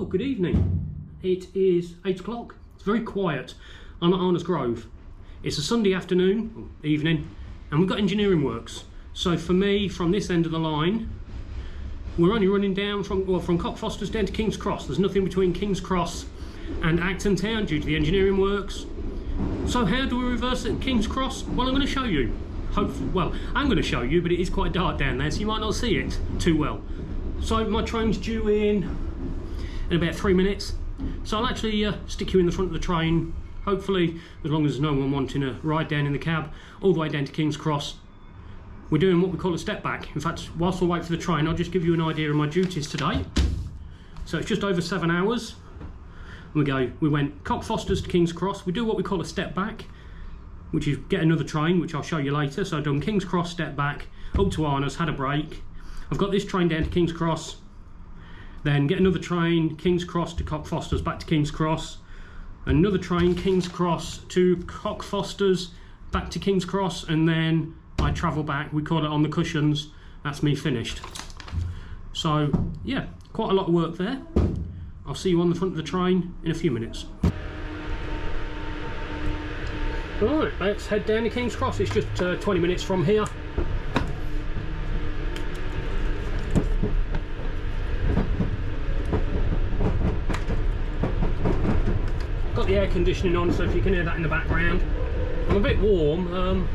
Well, good evening. It is 8 o'clock. It's very quiet. I'm at Arnos Grove. It's a Sunday afternoon, or evening, and we've got engineering works. So for me, from this end of the line, we're only running down from Cockfosters down to King's Cross. There's nothing between King's Cross and Acton Town due to the engineering works. So how do we reverse at King's Cross? Well, I'm going to show you. Hopefully, well, I'm going to show you, but it is quite dark down there, so you might not see it too well. So my train's due in about 3 minutes. So I'll actually stick you in the front of the train, hopefully, as long as there's no one wanting a ride down in the cab, all the way down to King's Cross. We're doing what we call a step back. In fact, whilst we wait for the train, I'll just give you an idea of my duties today. So it's just over 7 hours. We went Cockfosters to King's Cross. We do what we call a step back, which is get another train, which I'll show you later. So I've done King's Cross, step back, up to Arnos, had a break. I've got this train down to King's Cross, then get another train, King's Cross to Cockfosters, back to King's Cross, another train, King's Cross to Cockfosters, back to King's Cross, and then I travel back. We call it on the cushions. That's me finished. So yeah, quite a lot of work there. I'll see you on the front of the train in a few minutes. Alright, let's head down to King's Cross. It's just 20 minutes from here. Got the air conditioning on, so if you can hear that in the background. I'm a bit warm.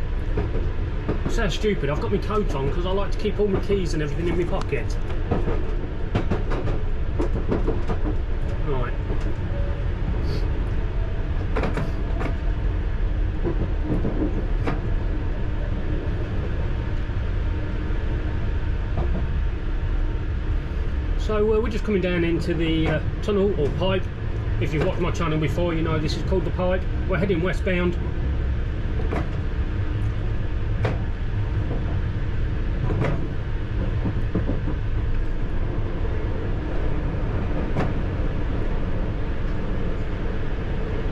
Sounds stupid, I've got my coat on because I like to keep all my keys and everything in my pocket. Right. So we're just coming down into the tunnel or pipe. If you've watched my channel before, you know this is called the pipe. We're heading westbound.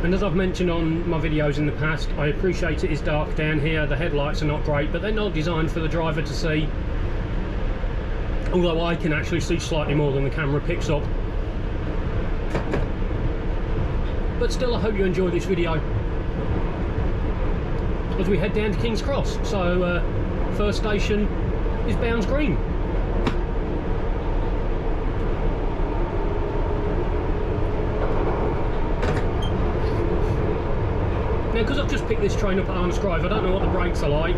And as I've mentioned on my videos in the past, I appreciate it is dark down here. The headlights are not great, but they're not designed for the driver to see. Although I can actually see slightly more than the camera picks up. But still, I hope you enjoy this video as we head down to King's Cross. So first station is Bounds Green. Now, because I've just picked this train up at Arnos Grove, I don't know what the brakes are like,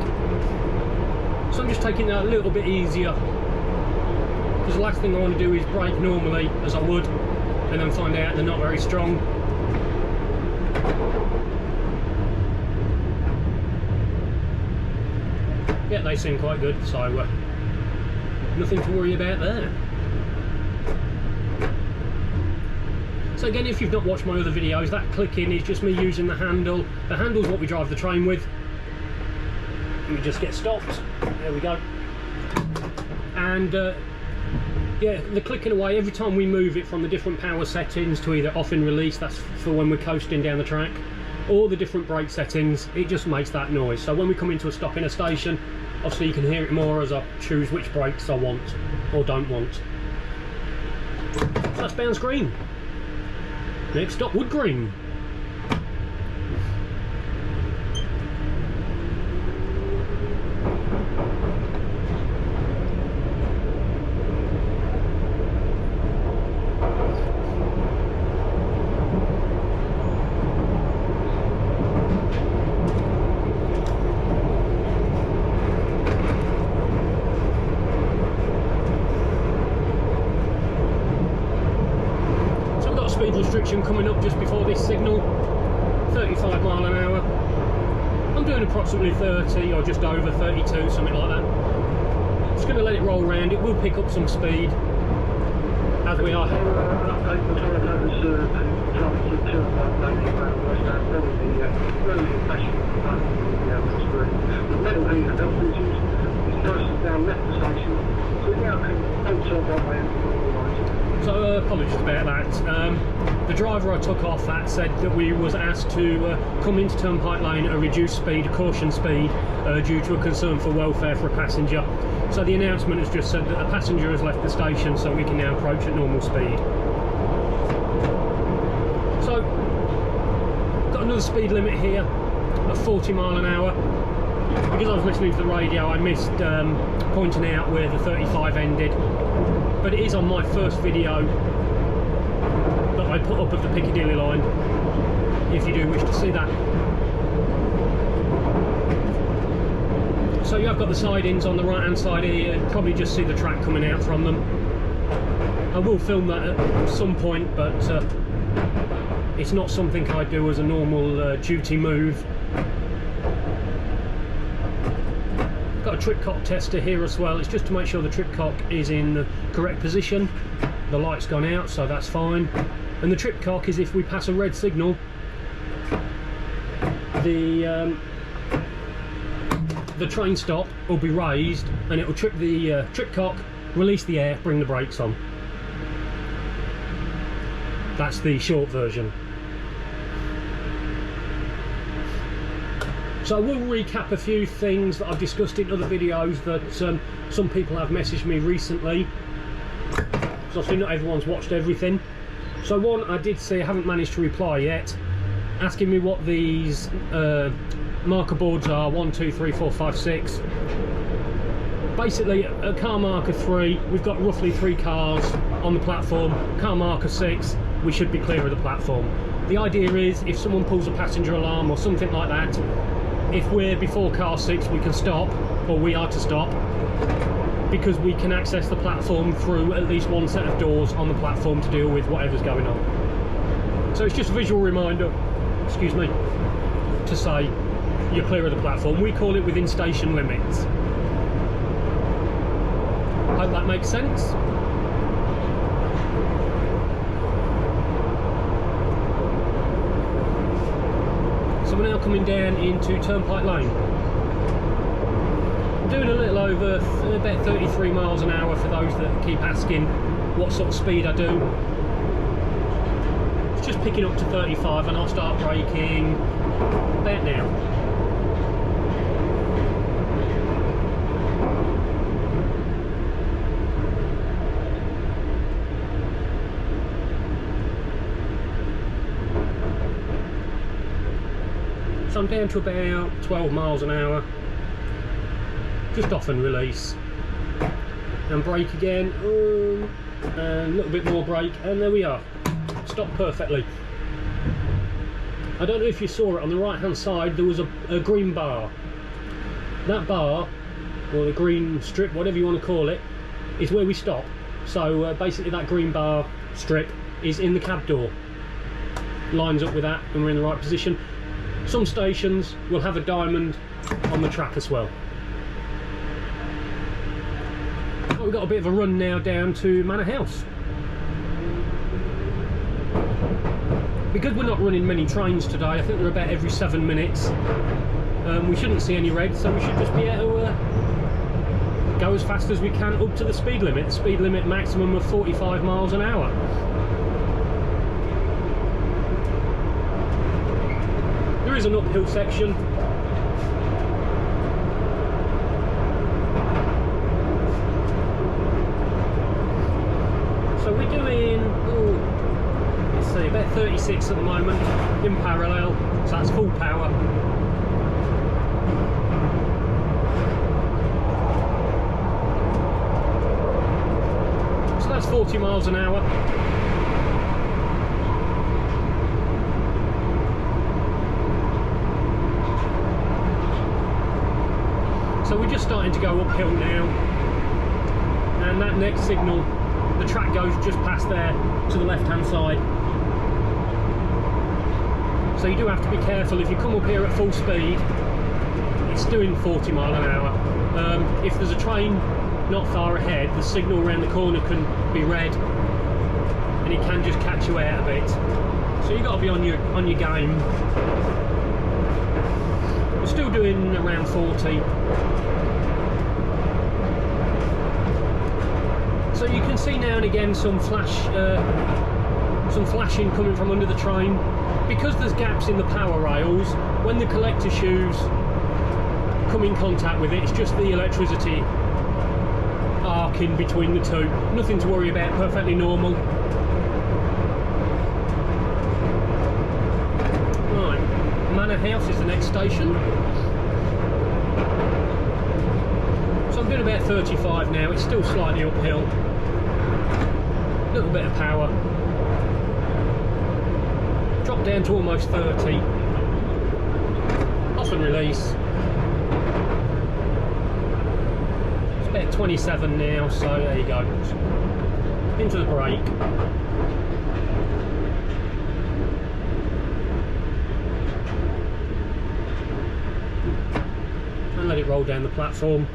so I'm just taking that a little bit easier, because the last thing I want to do is brake normally as I would and then find out they're not very strong. Yeah, they seem quite good, so nothing to worry about there. So again, if you've not watched my other videos, that clicking is just me using the handle. The handle's what we drive the train with. And we just get stopped. There we go. And yeah, the clicking away, every time we move it from the different power settings to either off and release, that's for when we're coasting down the track, or the different brake settings, it just makes that noise. So when we come into a stop in a station, obviously you can hear it more as I choose which brakes I want or don't want. So that's Bounds Green. Next stop, Wood Green. Speed restriction coming up just before this signal, 35 mile an hour. I'm doing approximately 30 or just over 32, something like that. Just going to let it roll around. It will pick up some speed as we are. So apologies about that. The driver I took off at said that we was asked to come into turnpike lane at a reduced speed, caution speed, due to a concern for welfare for a passenger. So the announcement has just said that a passenger has left the station, so we can now approach at normal speed. the speed limit here at 40 mile an hour. Because I was listening to the radio, I missed pointing out where the 35 ended, but it is on my first video that I put up of the Piccadilly line, if you do wish to see that. So you have got the sidings on the right hand side here, you probably just see the track coming out from them. I will film that at some point, but it's not something I do as a normal duty move. Got a trip cock tester here as well. It's just to make sure the trip cock is in the correct position. The light's gone out, so that's fine. And the trip cock is if we pass a red signal, the train stop will be raised and it will trip the trip cock, release the air, bring the brakes on. That's the short version. So I will recap a few things that I've discussed in other videos that some people have messaged me recently. So obviously not everyone's watched everything. So one I did see, I haven't managed to reply yet, asking me what these marker boards are, 1, 2, 3, 4, 5, 6. Basically at car marker 3, we've got roughly 3 cars on the platform. Car marker 6, we should be clear of the platform. The idea is if someone pulls a passenger alarm or something like that, if we're before car 6 we can stop, or we are to stop, because we can access the platform through at least one set of doors on the platform to deal with whatever's going on. So it's just a visual reminder, excuse me, to say you're clear of the platform. We call it within station limits. Hope that makes sense. So we're now coming down into Turnpike Lane. I'm doing a little over about 33 miles an hour for those that keep asking what sort of speed I do. It's just picking up to 35 and I'll start braking about now. So I'm down to about 12 miles an hour, just off and release, and brake again, and a little bit more brake, and there we are, stopped perfectly. I don't know if you saw it, on the right hand side there was a green bar. That bar, or the green strip, whatever you want to call it, is where we stop. So basically that green bar strip is in the cab door, lines up with that and we're in the right position. Some stations will have a diamond on the track as well. But we've got a bit of a run now down to Manor House. Because we're not running many trains today, I think they're about every 7 minutes. We shouldn't see any red, so we should just be able to go as fast as we can up to the speed limit. The speed limit maximum of 45 miles an hour. There is an uphill section. So we're doing, let's see, about 36 at the moment in parallel, so that's full power. So that's 40 miles an hour. So we're just starting to go uphill now, and that next signal, the track goes just past there to the left hand side. So you do have to be careful. If you come up here at full speed, it's doing 40 mile an hour. If there's a train not far ahead, the signal around the corner can be red and it can just catch you out a bit. So you've got to be on your game. We're still doing around 40. So you can see now and again some flashing coming from under the train. Because there's gaps in the power rails, when the collector shoes come in contact with it, it's just the electricity arcing between the two. Nothing to worry about, perfectly normal. Right, House is the next station. So I'm doing about 35 now. It's still slightly uphill. A little bit of power. Drop down to almost 30. Off and release. It's about 27 now, so there you go. Into the brake. And let it roll down the platform.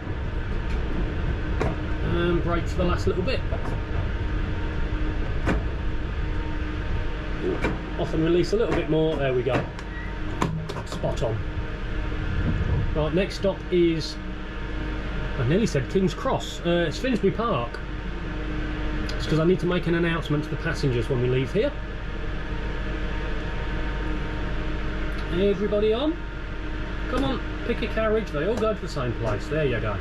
And brake for the last little bit. Off and release a little bit more. There we go. Spot on. Right, next stop is, I nearly said King's Cross. It's Finsbury Park. It's because I need to make an announcement to the passengers when we leave here. Everybody on? Come on, pick a carriage. They all go to the same place. There you go.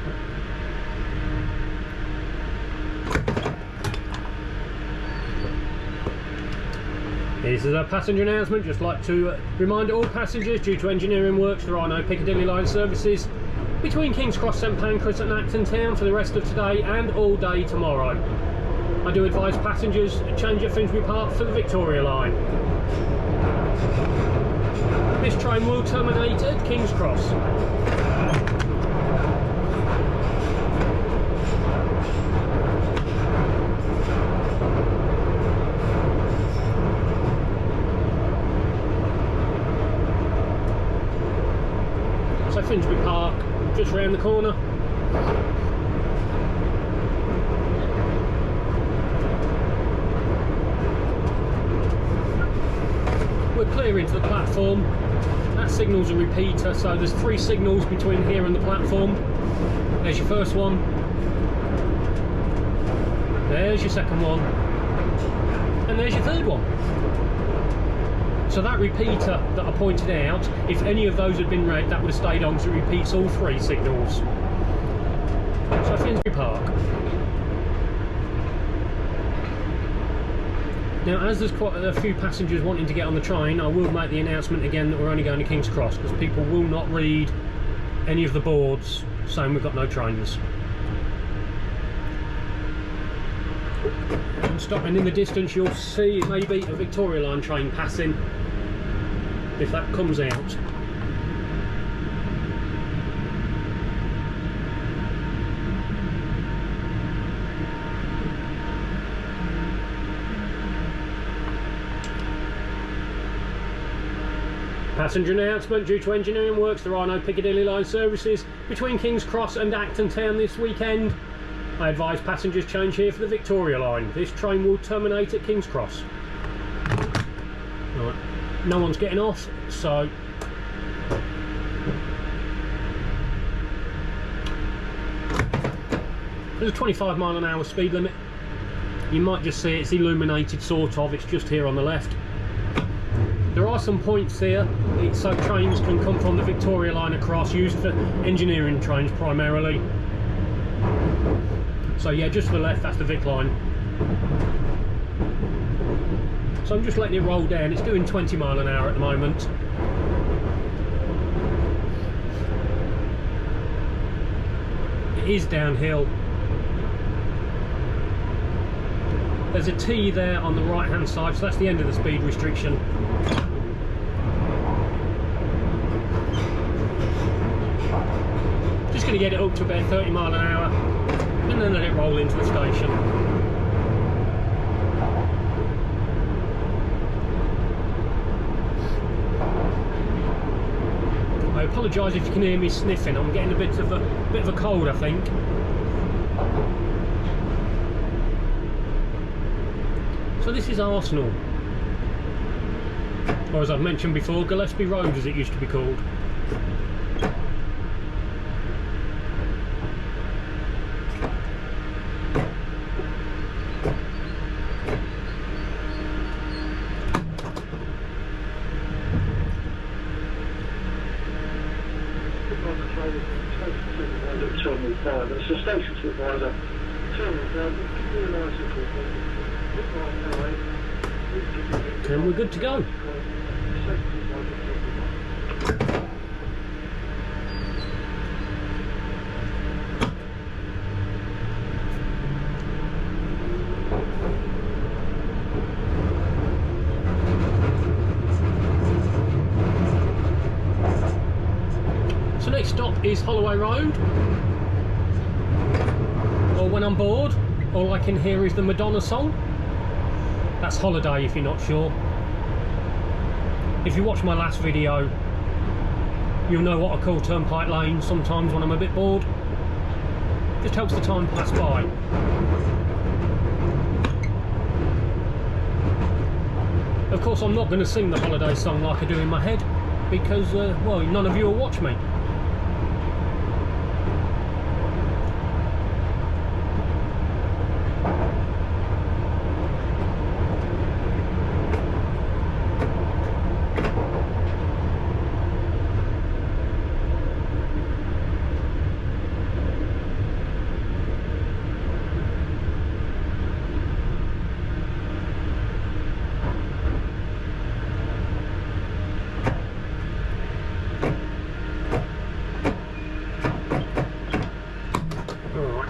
This is a passenger announcement. Just like to remind all passengers, due to engineering works, there are no Piccadilly line services between King's Cross, St Pancras and Acton Town for the rest of today and all day tomorrow. I do advise passengers to change at Finsbury Park for the Victoria line. This train will terminate at King's Cross. So Finsbury Park, just round the corner. We're clear into the platform. That signal's a repeater, so there's 3 signals between here and the platform. There's your first one. There's your second one. And there's your third one. So that repeater that I pointed out, if any of those had been red, that would have stayed on, so it repeats all 3 signals. So Finsbury Park. Now, as there's quite a few passengers wanting to get on the train, I will make the announcement again that we're only going to King's Cross, because people will not read any of the boards saying we've got no trains. And stopping in the distance, you'll see maybe a Victoria line train passing, if that comes out. Passenger announcement, due to engineering works, there are no Piccadilly line services between King's Cross and Acton Town this weekend. I advise passengers change here for the Victoria line. This train will terminate at King's Cross. Right. No one's getting off, so there's a 25 mile an hour speed limit. You might just see it's illuminated, sort of. It's just here on the left. There are some points here, so trains can come from the Victoria line across, used for engineering trains primarily. So yeah, just to the left, that's the Vic line. So I'm just letting it roll down. It's doing 20 mile an hour at the moment. It is downhill. There's a T there on the right hand side, so that's the end of the speed restriction. Just going to get it up to about 30 mile an hour and then let it roll into the station. I apologise if you can hear me sniffing. I'm getting a bit of a cold, I think. So this is Arsenal, or as I've mentioned before, Gillespie Road as it used to be called. It's the station supervisor. And we're good to go. So next stop is Holloway Road. Or when I'm bored, all I can hear is the Madonna song. That's Holiday if you're not sure. If you watch my last video, you'll know what I call turnpike lane sometimes when I'm a bit bored. Just helps the time pass by. Of course, I'm not going to sing the holiday song like I do in my head because, well, none of you will watch me.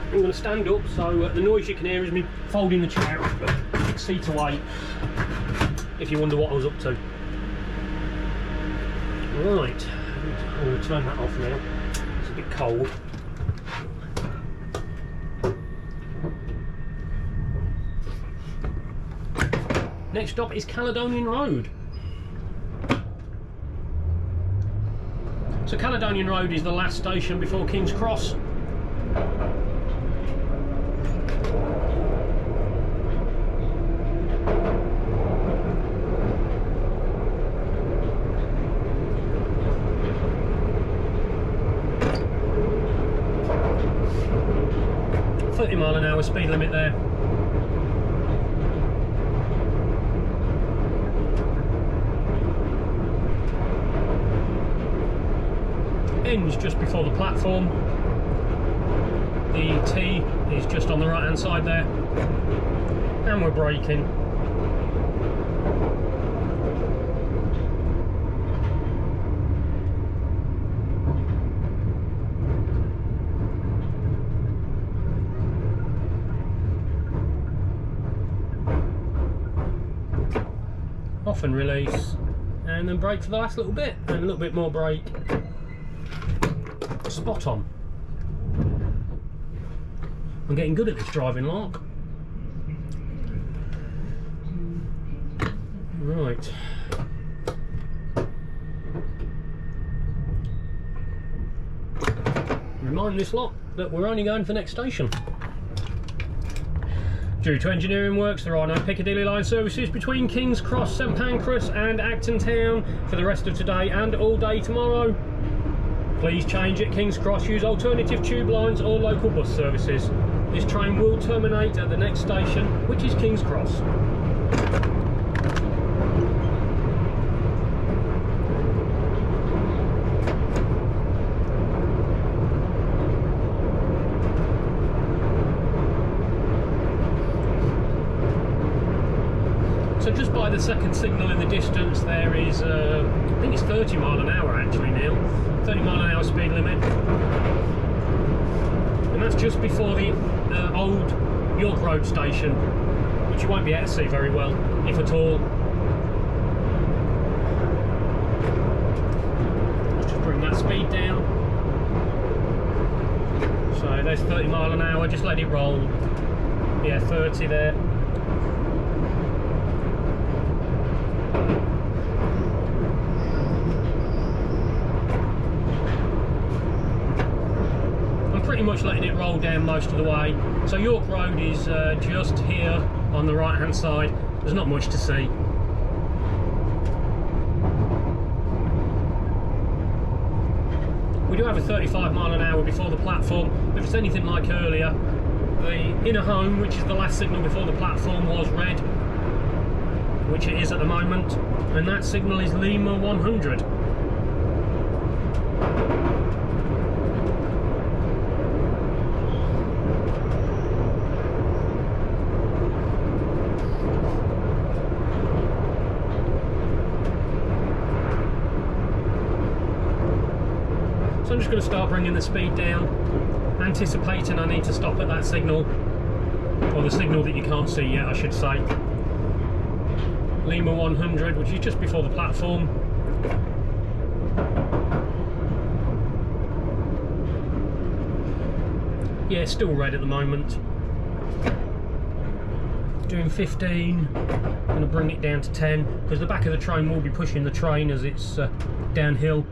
I'm going to stand up, so the noise you can hear is me folding the chair 6 feet away, if you wonder what I was up to. Right, I'm going to turn that off now, it's a bit cold. Next stop is Caledonian Road. So Caledonian Road is the last station before King's Cross. .30 mph speed limit there. Ends just before the platform. The T is just on the right hand side there, and we're braking. Off and release, and then brake for the last little bit, and a little bit more brake. Spot on. I'm getting good at this driving lark. Right. Remind this lot that we're only going for the next station. Due to engineering works, there are no Piccadilly line services between King's Cross, St Pancras and Acton Town for the rest of today and all day tomorrow. Please change at King's Cross, use alternative tube lines or local bus services. This train will terminate at the next station, which is King's Cross. So just by the second signal in the distance there is, I think it's 30 mph actually, Neil. 30 mph speed limit. And that's just before the old York Road station, which you won't be able to see very well, if at all. Let's just bring that speed down. So there's 30 mph, just let it roll. Yeah, 30 there. Pretty much letting it roll down most of the way. So York Road is just here on the right hand side. There's not much to see. We do have a 35 mph before the platform, but if it's anything like earlier, the inner home, which is the last signal before the platform, was red, which it is at the moment, and that signal is Lima 100. I'm just going to start bringing the speed down, anticipating I need to stop at that signal, or the signal that you can't see yet, I should say. Lima 100, which is just before the platform. Yeah, it's still red at the moment. Doing 15, I'm going to bring it down to 10, because the back of the train will be pushing the train as it's downhill.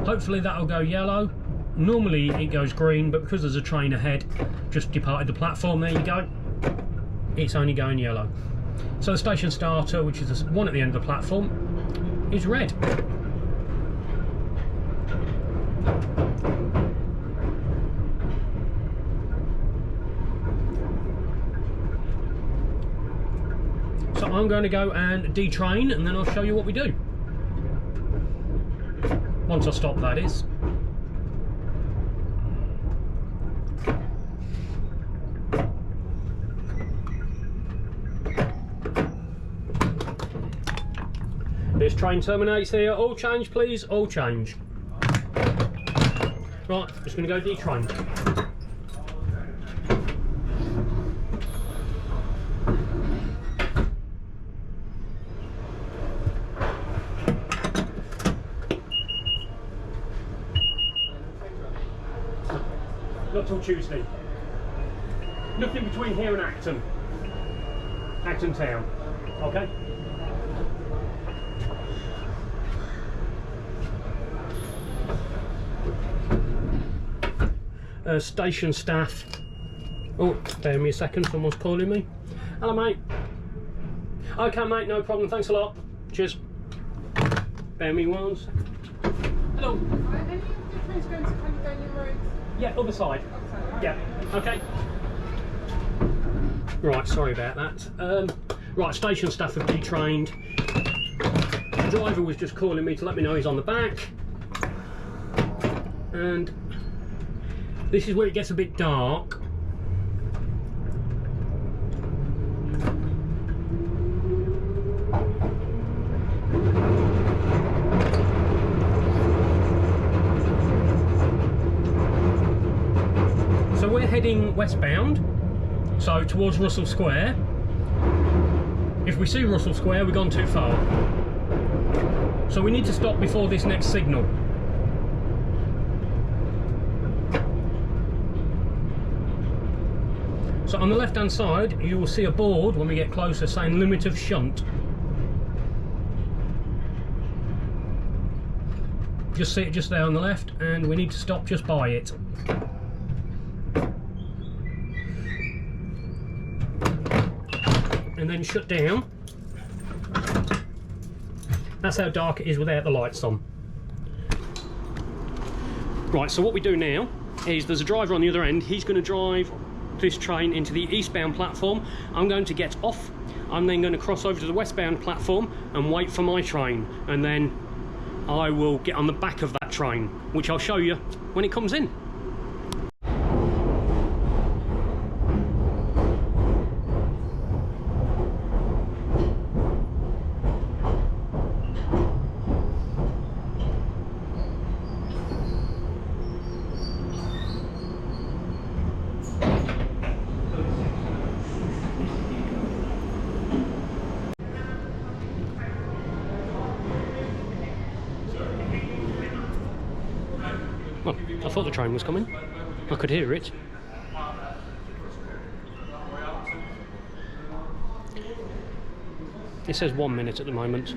Hopefully that'll go yellow. Normally it goes green, but because there's a train ahead, just departed the platform, there you go. It's only going yellow. So the station starter, which is the one at the end of the platform, is red. So I'm going to go and detrain, and then I'll show you what we do. Once I stop, that is. This train terminates here. All change, please. All change. Right, just going to go detrain. Not till Tuesday. Nothing between here and Acton town. Okay. Station staff. Oh, bear me a second, someone's calling me. Hello, mate. Okay, mate, no problem, thanks a lot. Cheers. Bear me 1 second. Hello. Are any of the trains going to Piccadilly Road? Yeah, other side. Yeah, okay. Right, sorry about that. Right, station staff have detrained. The driver was just calling me to let me know he's on the back. And this is where it gets a bit dark. So we're heading westbound, so towards Russell Square. If we see Russell Square, we've gone too far. So we need to stop before this next signal. So on the left hand side you will see a board when we get closer saying limit of shunt. Just see it just there on the left, and we need to stop just by it. And then shut down. That's how dark it is without the lights on. Right, so what we do now is there's a driver on the other end. He's going to drive this train into the eastbound platform. I'm going to get off. I'm then going to cross over to the westbound platform and wait for my train, and then I will get on the back of that train, which I'll show you when it comes in. Well, I thought the train was coming. I could hear it. It says 1 minute at the moment.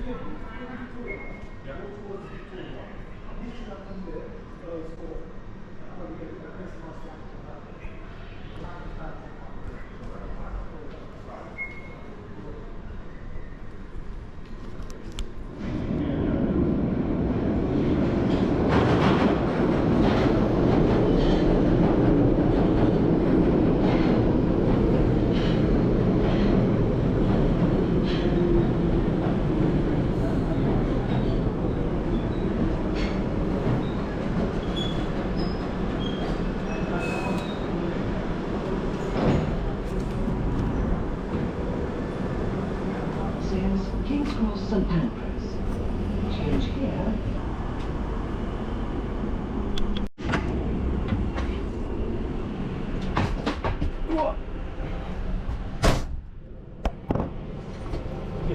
St Pancras. Change here.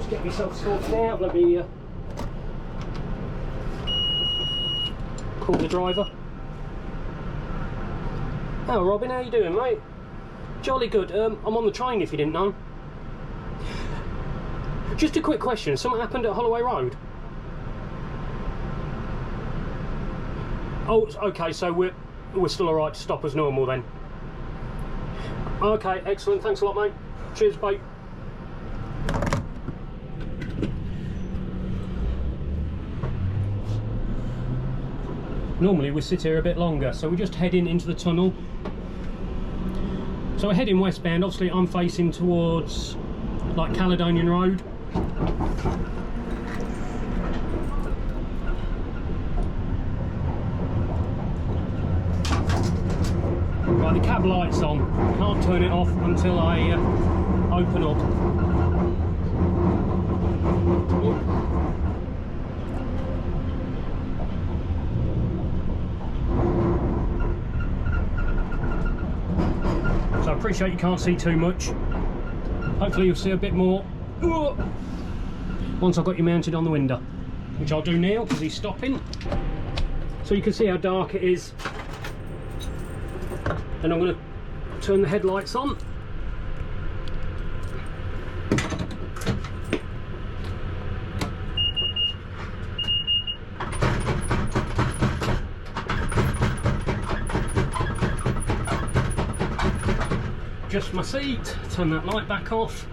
just get myself sorted out. Let me call the driver. Oh, Robin, how you doing, mate? Jolly good. I'm on the train, if you didn't know. Just a quick question. Something happened at Holloway Road? Oh, okay. So we're still all right to stop as normal then. Okay, excellent. Thanks a lot, mate. Cheers, mate. Normally we sit here a bit longer, so we're just heading into the tunnel. So we're heading westbound. Obviously I'm facing towards like Caledonian Road. Right, the cab light's on. Can't turn it off until I open up. So I appreciate you can't see too much. Hopefully you'll see a bit more once I've got you mounted on the window, which I'll do now because he's stopping. So you can see how dark it is. And I'm going to turn the headlights on. Adjust my seat, turn that light back off.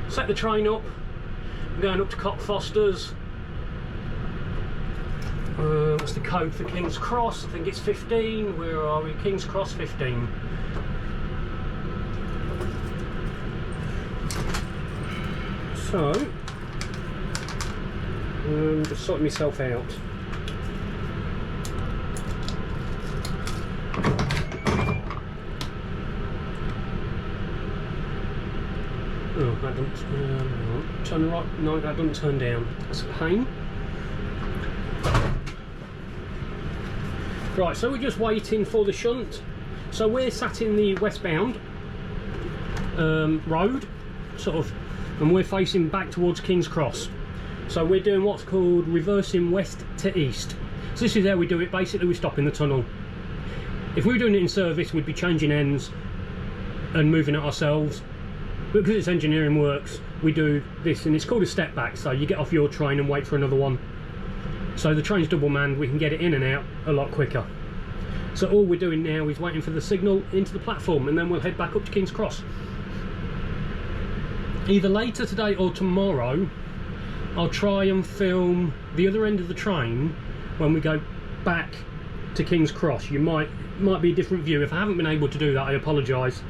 Set the train up. I'm going up to Cockfosters. What's the code for King's Cross? I think it's 15. Where are we? King's Cross 15. So, just sorting myself out. Oh, that doesn't turn right. No, that doesn't turn down. That's a pain. Right, so we're just waiting for the shunt. So we're sat in the westbound road, sort of, and we're facing back towards King's Cross. So we're doing what's called reversing west to east. So this is how we do it. Basically, we stop in the tunnel. If we were doing it in service, we'd be changing ends and moving it ourselves. But because it's engineering works, we do this, and it's called a step back. So you get off your train and wait for another one. So the train's double manned, we can get it in and out a lot quicker. So all we're doing now is waiting for the signal into the platform, and then we'll head back up to King's Cross. Either later today or tomorrow, I'll try and film the other end of the train when we go back to King's Cross. You might be a different view. If I haven't been able to do that, I apologise.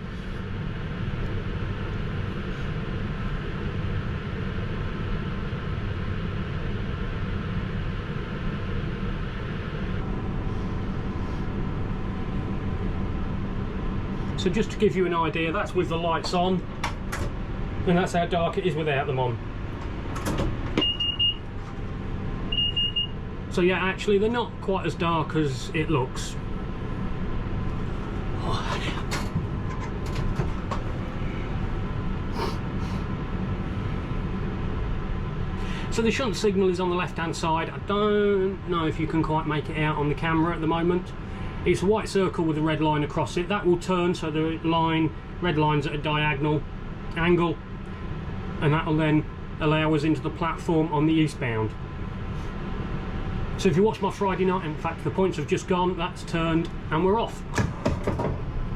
So just to give you an idea, that's with the lights on, and that's how dark it is without them on. So yeah, actually they're not quite as dark as it looks. So the shunt signal is on the left hand side. I don't know if you can quite make it out on the camera at the moment. It's a white circle with a red line across it. That will turn, so the red line's at a diagonal angle, and that will then allow us into the platform on the eastbound. So if you watch my Friday night, in fact the points have just gone, that's turned, and we're off.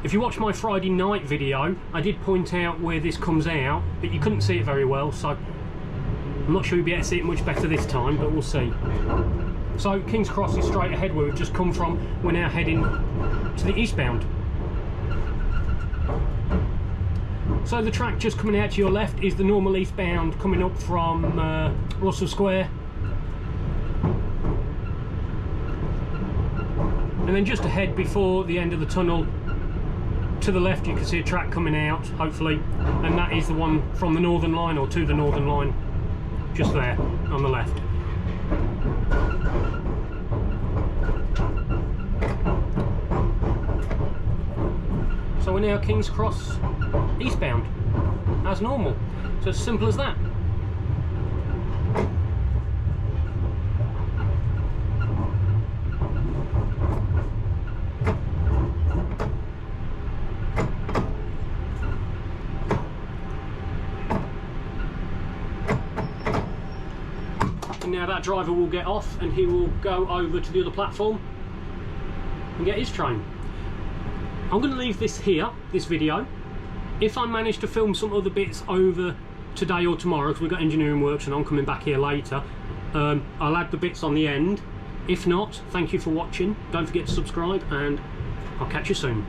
If you watch my Friday night video, I did point out where this comes out, but you couldn't see it very well, so I'm not sure you'll be able to see it much better this time, but we'll see. So King's Cross is straight ahead where we've just come from. We're now heading to the eastbound. So the track just coming out to your left is the normal eastbound coming up from Russell Square. And then just ahead before the end of the tunnel, to the left you can see a track coming out, hopefully, and that is the one from the Northern Line, or to the Northern Line, just there on the left. So we're now King's Cross. eastbound as normal. So it's as simple as that. And now that driver will get off and he will go over to the other platform and get his train. I'm going to leave this here, this video. If I manage to film some other bits over today or tomorrow, because we've got engineering works and I'm coming back here later, I'll add the bits on the end. If not, thank you for watching. Don't forget to subscribe and I'll catch you soon.